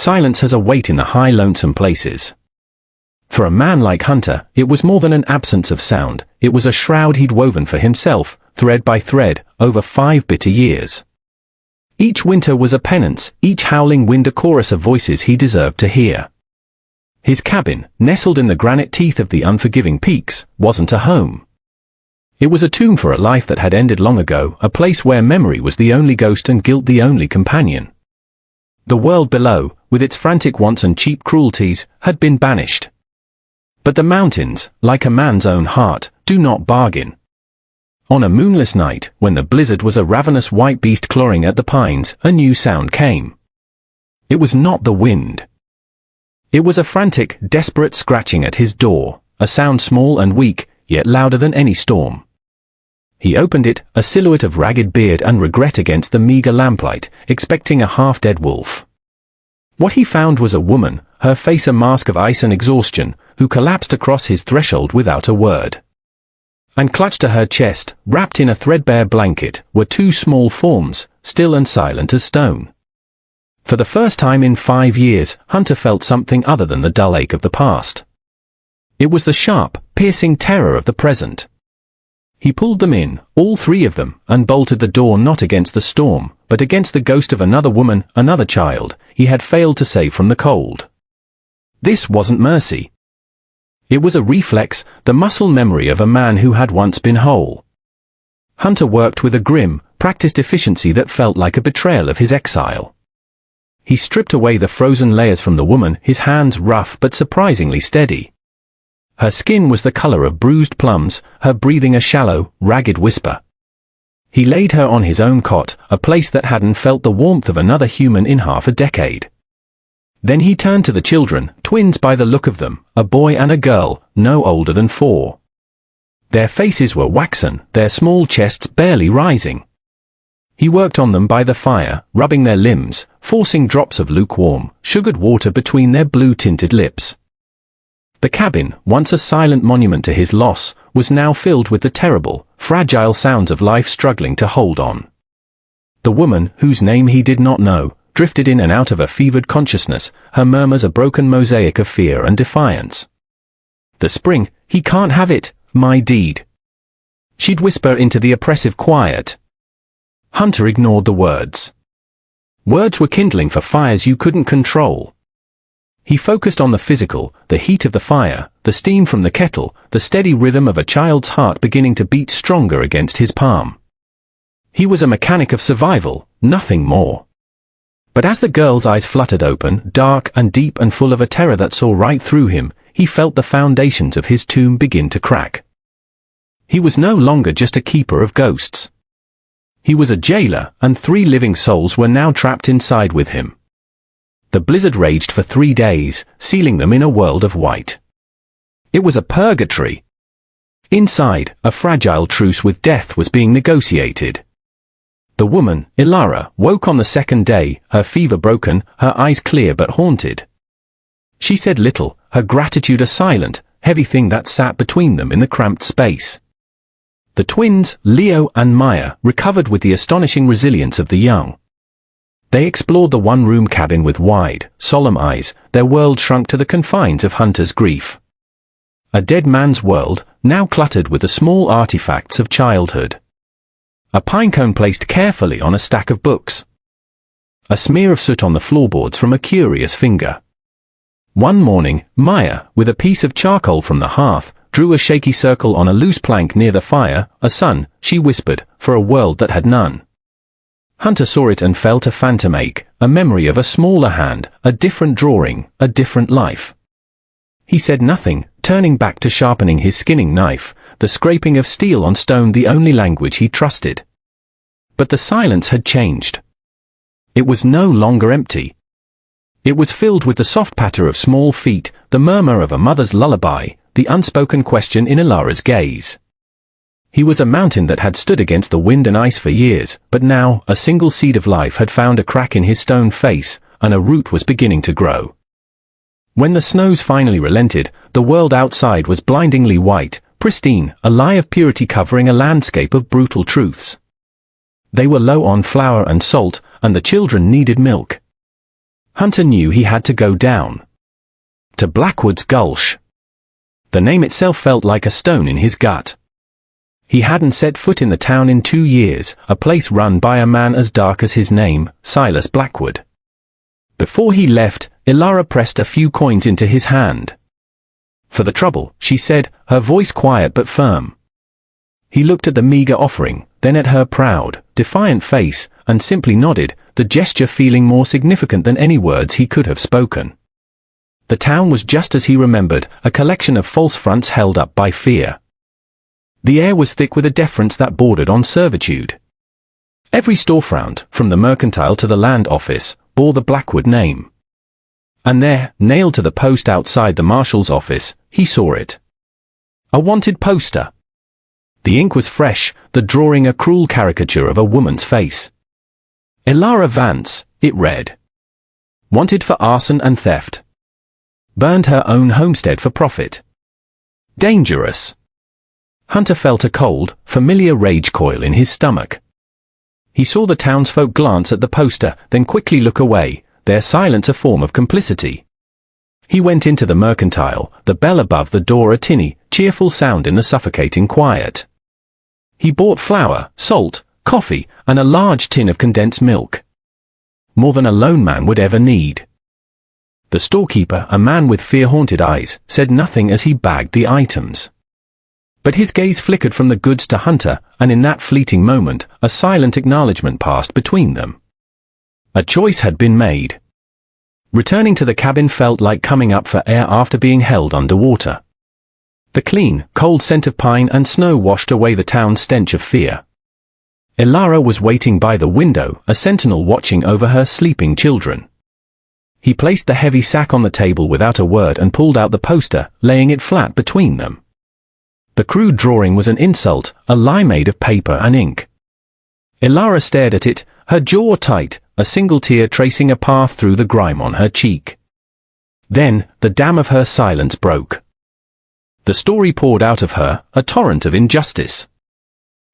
silence has a weight in the high lonesome places. For a man like Hunter, it was more than an absence of sound, it was a shroud he'd woven for himself, thread by thread, over 5 bitter years. Each winter was a penance, each howling wind a chorus of voices he deserved to hear. His cabin, nestled in the granite teeth of the unforgiving peaks, wasn't a home. It was a tomb for a life that had ended long ago, a place where memory was the only ghost and guilt the only companion. The world below, with its frantic wants and cheap cruelties, had been banished. But the mountains, like a man's own heart, do not bargain. On a moonless night, when the blizzard was a ravenous white beast clawing at the pines, a new sound came. It was not the wind. It was a frantic, desperate scratching at his door, a sound small and weak, yet louder than any storm. He opened it, a silhouette of ragged beard and regret against the meager lamplight, expecting a half-dead wolf. What he found was a woman, her face a mask of ice and exhaustion, who collapsed across his threshold without a word. And clutched to her chest, wrapped in a threadbare blanket, were 2 small forms, still and silent as stone. For the first time in 5 years, Hunter felt something other than the dull ache of the past. It was the sharp, piercing terror of the present. He pulled them in, all 3 of them, and bolted the door not against the storm, but against the ghost of another woman, another child, he had failed to save from the cold. This wasn't mercy. It was a reflex, the muscle memory of a man who had once been whole. Hunter worked with a grim, practiced efficiency that felt like a betrayal of his exile. He stripped away the frozen layers from the woman, his hands rough but surprisingly steady. Her skin was the color of bruised plums, her breathing a shallow, ragged whisper. He laid her on his own cot, a place that hadn't felt the warmth of another human in half a decade. Then he turned to the children, twins by the look of them, a boy and a girl, no older than 4. Their faces were waxen, their small chests barely rising. He worked on them by the fire, rubbing their limbs, forcing drops of lukewarm, sugared water between their blue-tinted lips. The cabin, once a silent monument to his loss, was now filled with the terrible, fragile sounds of life struggling to hold on. The woman, whose name he did not know, drifted in and out of a fevered consciousness, her murmurs a broken mosaic of fear and defiance. The spring, he can't have it, my deed. She'd whisper into the oppressive quiet. Hunter ignored the words. Words were kindling for fires you couldn't control. He focused on the physical, the heat of the fire, the steam from the kettle, the steady rhythm of a child's heart beginning to beat stronger against his palm. He was a mechanic of survival, nothing more. But as the girl's eyes fluttered open, dark and deep and full of a terror that saw right through him, he felt the foundations of his tomb begin to crack. He was no longer just a keeper of ghosts. He was a jailer, and 3 living souls were now trapped inside with him. The blizzard raged for 3 days, sealing them in a world of white. It was a purgatory. Inside, a fragile truce with death was being negotiated. The woman, Ilara, woke on the 2nd day, her fever broken, her eyes clear but haunted. She said little, her gratitude a silent, heavy thing that sat between them in the cramped space. The twins, Leo and Maya, recovered with the astonishing resilience of the young. They explored the one-room cabin with wide, solemn eyes, their world shrunk to the confines of Hunter's grief. A dead man's world, now cluttered with the small artifacts of childhood. A pinecone placed carefully on a stack of books. A smear of soot on the floorboards from a curious finger. One morning, Maya, with a piece of charcoal from the hearth, drew a shaky circle on a loose plank near the fire. A son, she whispered, for a world that had none. Hunter saw it and felt a phantom ache, a memory of a smaller hand, a different drawing, a different life. He said nothing, turning back to sharpening his skinning knife, the scraping of steel on stone the only language he trusted. But the silence had changed. It was no longer empty. It was filled with the soft patter of small feet, the murmur of a mother's lullaby, the unspoken question in Ilara's gaze. He was a mountain that had stood against the wind and ice for years, but now a single seed of life had found a crack in his stone face, and a root was beginning to grow. When the snows finally relented, the world outside was blindingly white, pristine, a lie of purity covering a landscape of brutal truths. They were low on flour and salt, and the children needed milk. Hunter knew he had to go down. To Blackwood's Gulch. The name itself felt like a stone in his gut. He hadn't set foot in the town in 2 years, a place run by a man as dark as his name, Silas Blackwood. Before he left, Ilara pressed a few coins into his hand. "For the trouble," she said, her voice quiet but firm. He looked at the meager offering, then at her proud, defiant face, and simply nodded, the gesture feeling more significant than any words he could have spoken. The town was just as he remembered, a collection of false fronts held up by fear. The air was thick with a deference that bordered on servitude. Every storefront, from the mercantile to the land office, bore the Blackwood name. And there, nailed to the post outside the marshal's office, he saw it. A wanted poster. The ink was fresh, the drawing a cruel caricature of a woman's face. Ilara Vance, it read. Wanted for arson and theft. Burned her own homestead for profit. Dangerous. Hunter felt a cold, familiar rage coil in his stomach. He saw the townsfolk glance at the poster, then quickly look away, their silence a form of complicity. He went into the mercantile, the bell above the door a tinny, cheerful sound in the suffocating quiet. He bought flour, salt, coffee, and a large tin of condensed milk. More than a lone man would ever need. The storekeeper, a man with fear-haunted eyes, said nothing as he bagged the items. But his gaze flickered from the goods to Hunter, and in that fleeting moment, a silent acknowledgement passed between them. A choice had been made. Returning to the cabin felt like coming up for air after being held underwater. The clean, cold scent of pine and snow washed away the town's stench of fear. Ilara was waiting by the window, a sentinel watching over her sleeping children. He placed the heavy sack on the table without a word and pulled out the poster, laying it flat between them. The crude drawing was an insult, a lie made of paper and ink. Ilara stared at it, her jaw tight, a single tear tracing a path through the grime on her cheek. Then, the dam of her silence broke. The story poured out of her, a torrent of injustice.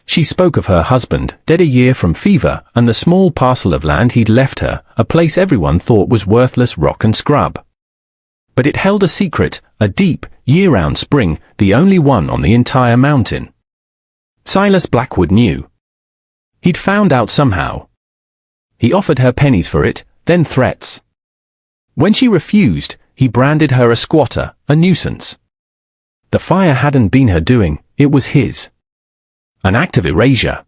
She spoke of her husband, dead a year from fever, and the small parcel of land he'd left her, a place everyone thought was worthless rock and scrub. But it held a secret, a deep, year-round spring, the only one on the entire mountain. Silas Blackwood knew. He'd found out somehow. He offered her pennies for it, then threats. When she refused, he branded her a squatter, a nuisance. The fire hadn't been her doing, it was his. An act of erasure.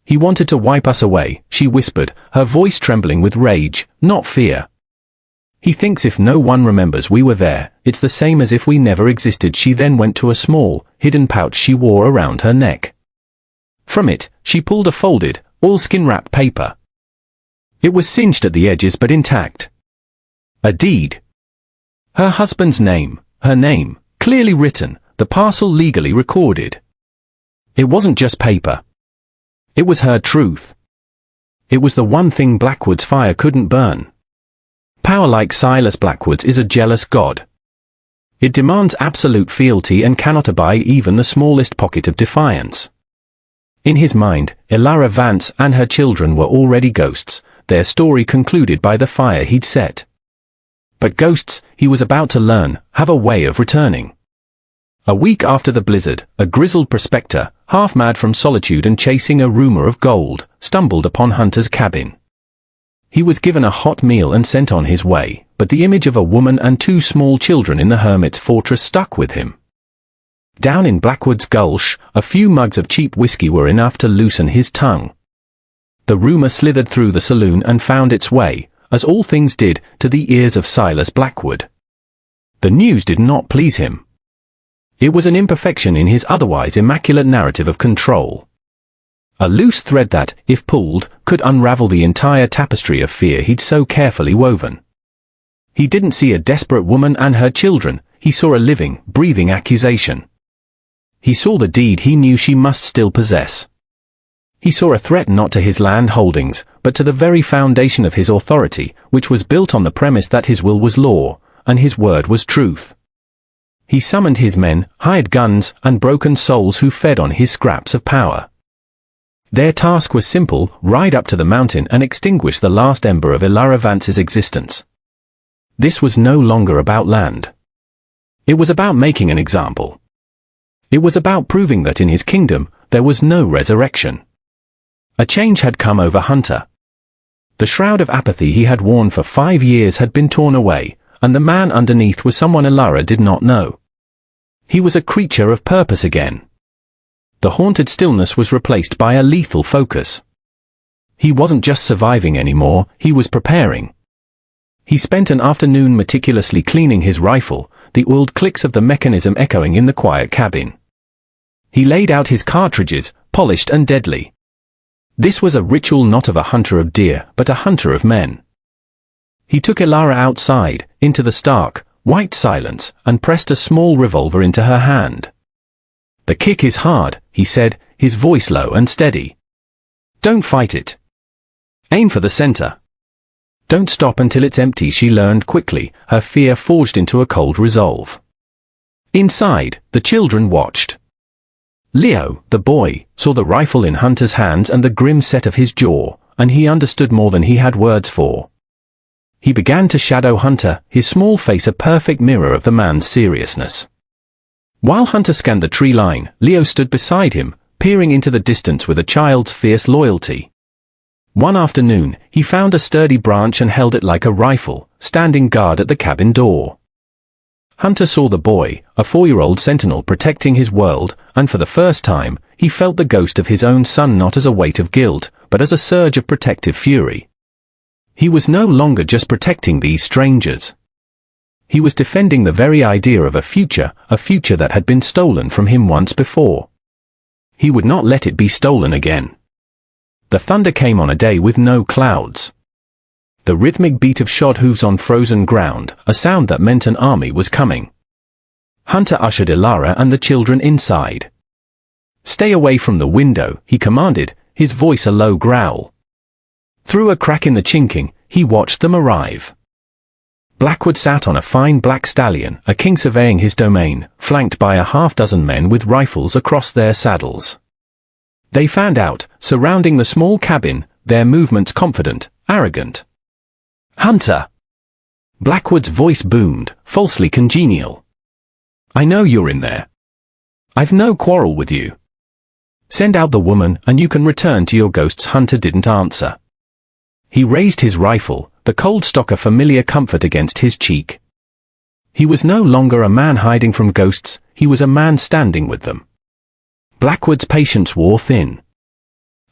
He wanted to wipe us away, she whispered, her voice trembling with rage, not fear. He thinks if no one remembers we were there, it's the same as if we never existed. She then went to a small, hidden pouch she wore around her neck. From it, she pulled a folded, oilskin-wrapped paper. It was singed at the edges but intact. A deed. Her husband's name, her name, clearly written, the parcel legally recorded. It wasn't just paper. It was her truth. It was the one thing Blackwood's fire couldn't burn. Power like Silas Blackwood's is a jealous god. It demands absolute fealty and cannot abide even the smallest pocket of defiance. In his mind, Ilara Vance and her children were already ghosts, their story concluded by the fire he'd set. But ghosts, he was about to learn, have a way of returning. A week after the blizzard, a grizzled prospector, half mad from solitude and chasing a rumor of gold, stumbled upon Hunter's cabin. He was given a hot meal and sent on his way, but the image of a woman and 2 small children in the hermit's fortress stuck with him. Down in Blackwood's Gulch, a few mugs of cheap whiskey were enough to loosen his tongue. The rumor slithered through the saloon and found its way, as all things did, to the ears of Silas Blackwood. The news did not please him. It was an imperfection in his otherwise immaculate narrative of control. A loose thread that, if pulled, could unravel the entire tapestry of fear he'd so carefully woven. He didn't see a desperate woman and her children, he saw a living, breathing accusation. He saw the deed he knew she must still possess. He saw a threat not to his land holdings, but to the very foundation of his authority, which was built on the premise that his will was law, and his word was truth. He summoned his men, hired guns, and broken souls who fed on his scraps of power. Their task was simple: ride up to the mountain and extinguish the last ember of Elara Vance's existence. This was no longer about land. It was about making an example. It was about proving that in his kingdom, there was no resurrection. A change had come over Hunter. The shroud of apathy he had worn for 5 years had been torn away, and the man underneath was someone Elara did not know. He was a creature of purpose again. The haunted stillness was replaced by a lethal focus. He wasn't just surviving anymore, he was preparing. He spent an afternoon meticulously cleaning his rifle, the oiled clicks of the mechanism echoing in the quiet cabin. He laid out his cartridges, polished and deadly. This was a ritual not of a hunter of deer, but a hunter of men. He took Elara outside, into the stark, white silence, and pressed a small revolver into her hand. "The kick is hard," he said, his voice low and steady. "Don't fight it. Aim for the center. Don't stop until it's empty," she learned quickly, her fear forged into a cold resolve. Inside, the children watched. Leo, the boy, saw the rifle in Hunter's hands and the grim set of his jaw, and he understood more than he had words for. He began to shadow Hunter, his small face a perfect mirror of the man's seriousness. While Hunter scanned the tree line, Leo stood beside him, peering into the distance with a child's fierce loyalty. One afternoon, he found a sturdy branch and held it like a rifle, standing guard at the cabin door. Hunter saw the boy, a 4-year-old sentinel protecting his world, and for the first time, he felt the ghost of his own son not as a weight of guilt, but as a surge of protective fury. He was no longer just protecting these strangers. He was defending the very idea of a future that had been stolen from him once before. He would not let it be stolen again. The thunder came on a day with no clouds. The rhythmic beat of shod hooves on frozen ground, a sound that meant an army was coming. Hunter ushered Elara and the children inside. "Stay away from the window," he commanded, his voice a low growl. Through a crack in the chinking, he watched them arrive. Blackwood sat on a fine black stallion, a king surveying his domain, flanked by a half-dozen men with rifles across their saddles. They fanned out, surrounding the small cabin, their movements confident, arrogant. "Hunter!" Blackwood's voice boomed, falsely congenial. "I know you're in there. I've no quarrel with you. Send out the woman, and you can return to your ghosts." Hunter didn't answer. He raised his rifle, the cold stock a familiar comfort against his cheek. He was no longer a man hiding from ghosts, he was a man standing with them. Blackwood's patience wore thin.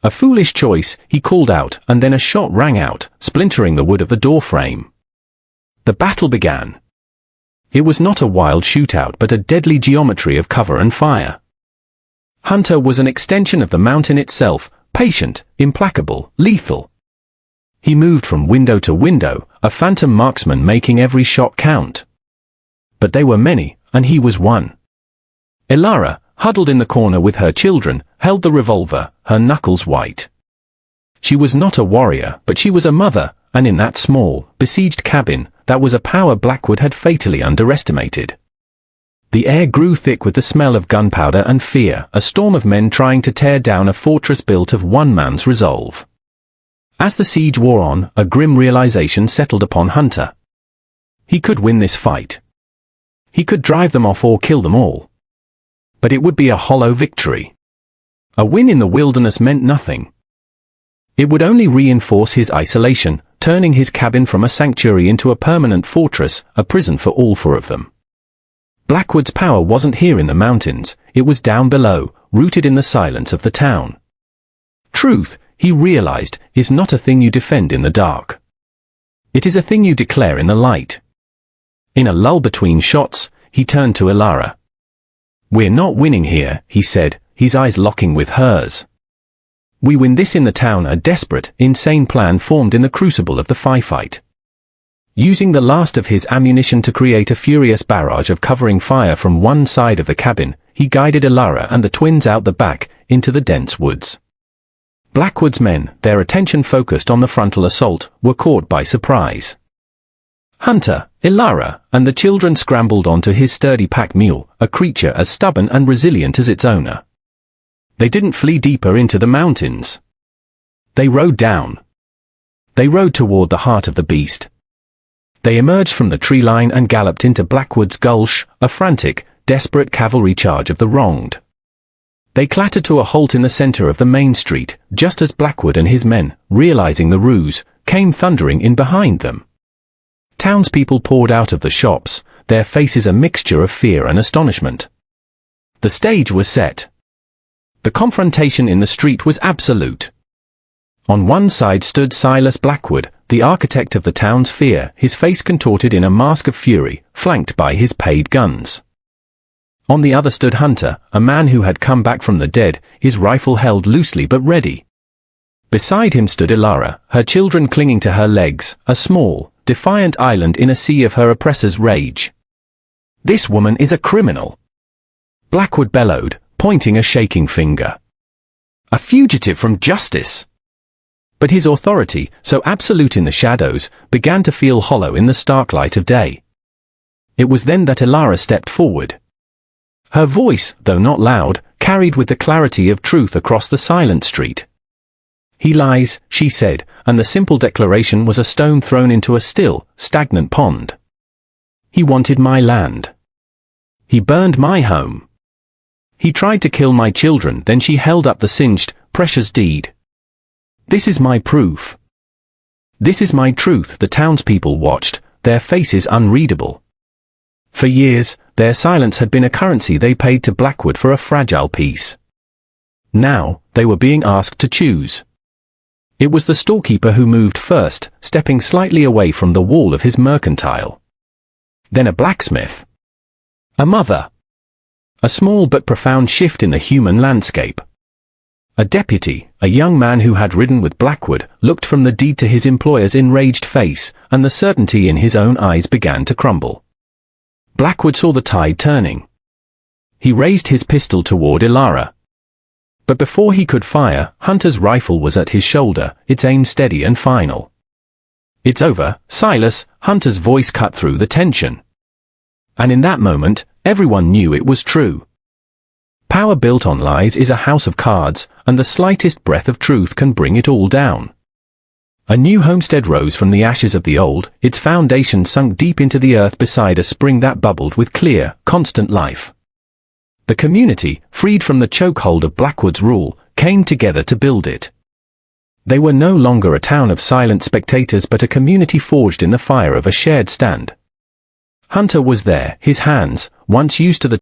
"A foolish choice," he called out, and then a shot rang out, splintering the wood of the door frame. The battle began. It was not a wild shootout but a deadly geometry of cover and fire. Hunter was an extension of the mountain itself, patient, implacable, lethal. He moved from window to window, a phantom marksman making every shot count. But they were many, and he was one. Elara, huddled in the corner with her children, held the revolver, her knuckles white. She was not a warrior, but she was a mother, and in that small, besieged cabin, that was a power Blackwood had fatally underestimated. The air grew thick with the smell of gunpowder and fear, a storm of men trying to tear down a fortress built of one man's resolve. As the siege wore on, a grim realization settled upon Hunter. He could win this fight. He could drive them off or kill them all. But it would be a hollow victory. A win in the wilderness meant nothing. It would only reinforce his isolation, turning his cabin from a sanctuary into a permanent fortress, a prison for all 4 of them. Blackwood's power wasn't here in the mountains, it was down below, rooted in the silence of the town. Truth, he realized, is not a thing you defend in the dark. It is a thing you declare in the light. In a lull between shots, he turned to Elara. "We're not winning here," he said, his eyes locking with hers. "We win this in the town." A desperate, insane plan formed in the crucible of the firefight. Using the last of his ammunition to create a furious barrage of covering fire from one side of the cabin, he guided Elara and the twins out the back, into the dense woods. Blackwood's men, their attention focused on the frontal assault, were caught by surprise. Hunter, Elara, and the children scrambled onto his sturdy pack mule, a creature as stubborn and resilient as its owner. They didn't flee deeper into the mountains. They rode down. They rode toward the heart of the beast. They emerged from the tree line and galloped into Blackwood's Gulch, a frantic, desperate cavalry charge of the wronged. They clattered to a halt in the center of the main street, just as Blackwood and his men, realizing the ruse, came thundering in behind them. Townspeople poured out of the shops, their faces a mixture of fear and astonishment. The stage was set. The confrontation in the street was absolute. On one side stood Silas Blackwood, the architect of the town's fear, his face contorted in a mask of fury, flanked by his paid guns. On the other stood Hunter, a man who had come back from the dead, his rifle held loosely but ready. Beside him stood Ilara, her children clinging to her legs, a small, defiant island in a sea of her oppressor's rage. "This woman is a criminal," Blackwood bellowed, pointing a shaking finger. "A fugitive from justice." But his authority, so absolute in the shadows, began to feel hollow in the stark light of day. It was then that Ilara stepped forward. Her voice, though not loud, carried with the clarity of truth across the silent street. "He lies," she said, and the simple declaration was a stone thrown into a still, stagnant pond. "He wanted my land. He burned my home. He tried to kill my children." Then she held up the singed, precious deed. "This is my proof. This is my truth." The townspeople watched, their faces unreadable. For years, their silence had been a currency they paid to Blackwood for a fragile peace. Now, they were being asked to choose. It was the storekeeper who moved first, stepping slightly away from the wall of his mercantile. Then a blacksmith. A mother. A small but profound shift in the human landscape. A deputy, a young man who had ridden with Blackwood, looked from the deed to his employer's enraged face, and the certainty in his own eyes began to crumble. Blackwood saw the tide turning. He raised his pistol toward Ilara. But before he could fire, Hunter's rifle was at his shoulder, its aim steady and final. "It's over, Silas," Hunter's voice cut through the tension. And in that moment, everyone knew it was true. Power built on lies is a house of cards, and the slightest breath of truth can bring it all down. A new homestead rose from the ashes of the old, its foundation sunk deep into the earth beside a spring that bubbled with clear, constant life. The community, freed from the chokehold of Blackwood's rule, came together to build it. They were no longer a town of silent spectators but a community forged in the fire of a shared stand. Hunter was there, his hands, once used to the